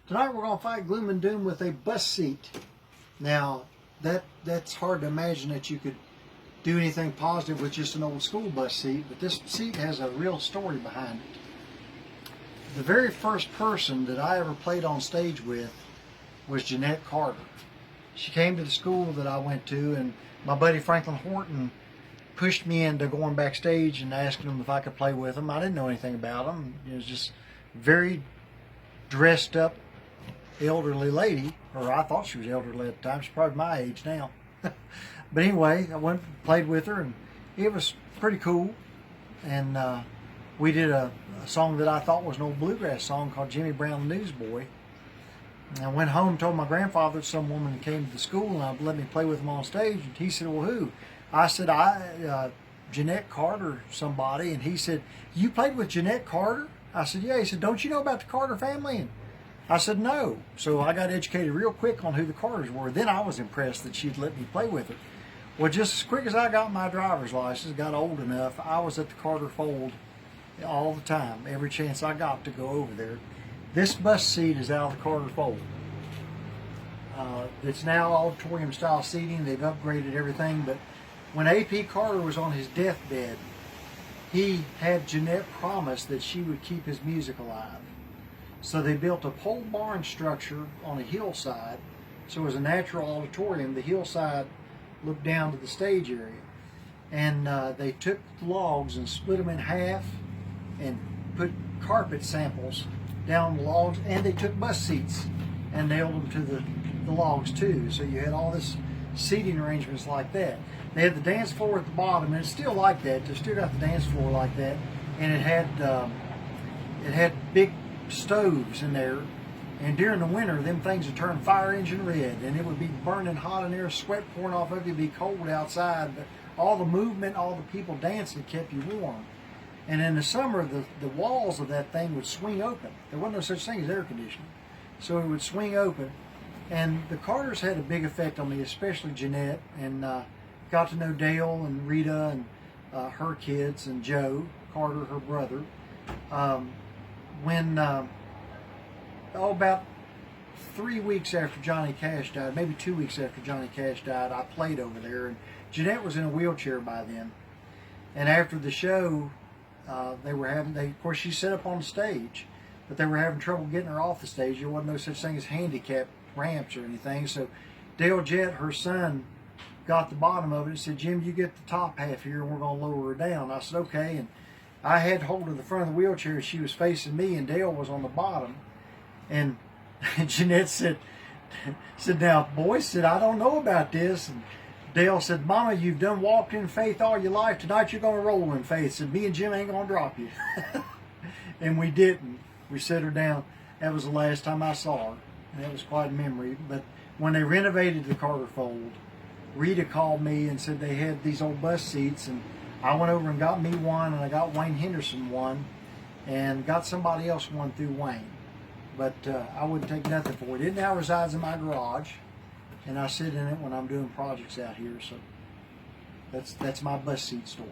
Tonight we're going to fight gloom and doom with a bus seat. Now, that's hard to imagine that you could do anything positive with just an old school bus seat, but this seat has a real story behind it. The very first person that I ever played on stage with was Jeanette Carter. She came to the school that I went to, and my buddy Franklin Horton pushed me into going backstage and asking him if I could play with him. I didn't know anything about him. It was just very dressed up elderly lady, or I thought she was elderly at the time. She's probably my age now. But anyway, I went and played with her, and it was pretty cool. And we did a song that I thought was an old bluegrass song called Jimmy Brown the Newsboy. And I went home and told my grandfather some woman came to the school and let me play with him on stage. And he said, well, who? I said, Jeanette Carter, somebody. And he said, you played with Jeanette Carter? I said, yeah. He said, don't you know about the Carter family? And I said, no. So I got educated real quick on who the Carters were. Then I was impressed that she'd let me play with her. Well, just as quick as I got my driver's license, got old enough, I was at the Carter fold all the time, every chance I got to go over there. This bus seat is out of the Carter fold. It's now auditorium style seating. They've upgraded everything, but when A.P. Carter was on his deathbed, he had Jeanette promise that she would keep his music alive. So they built a pole barn structure on a hillside, so it was a natural auditorium. The hillside looked down to the stage area, and they took the logs and split them in half and put carpet samples down the logs, and they took bus seats and nailed them to the logs too. So you had all this seating arrangements like that. They had the dance floor at the bottom, and it's still like that. They still got the dance floor like that, and it had big stoves in there. And during the winter, them things would turn fire engine red, and it would be burning hot in there, sweat pouring off of you, it'd be cold outside. But all the movement, all the people dancing kept you warm. And in the summer, the walls of that thing would swing open. There wasn't no such thing as air conditioning. So it would swing open. And the Carters had a big effect on me, especially Jeanette, and got to know Dale and Rita and her kids, and Joe Carter, her brother. About 3 weeks after Johnny Cash died, maybe 2 weeks after Johnny Cash died, I played over there, and Jeanette was in a wheelchair by then. And after the show, of course, she sat up on the stage, but they were having trouble getting her off the stage. There wasn't no such thing as handicap ramps or anything. So Dale Jett, her son, got the bottom of it and said, Jim, you get the top half here and we're going to lower her down. I said, okay. And I had hold of the front of the wheelchair. She was facing me and Dale was on the bottom. And Jeanette said, now, boy, said, I don't know about this. And Dale said, Mama, you've done walked in faith all your life. Tonight you're going to roll in faith. Said, me and Jim ain't going to drop you. And we didn't. We set her down. That was the last time I saw her. And that was quite a memory. But when they renovated the Carter fold, Rita called me and said they had these old bus seats. And I went over and got me one, and I got Wayne Henderson one, and got somebody else one through Wayne. But I wouldn't take nothing for it. It now resides in my garage, and I sit in it when I'm doing projects out here. So that's my bus seat story.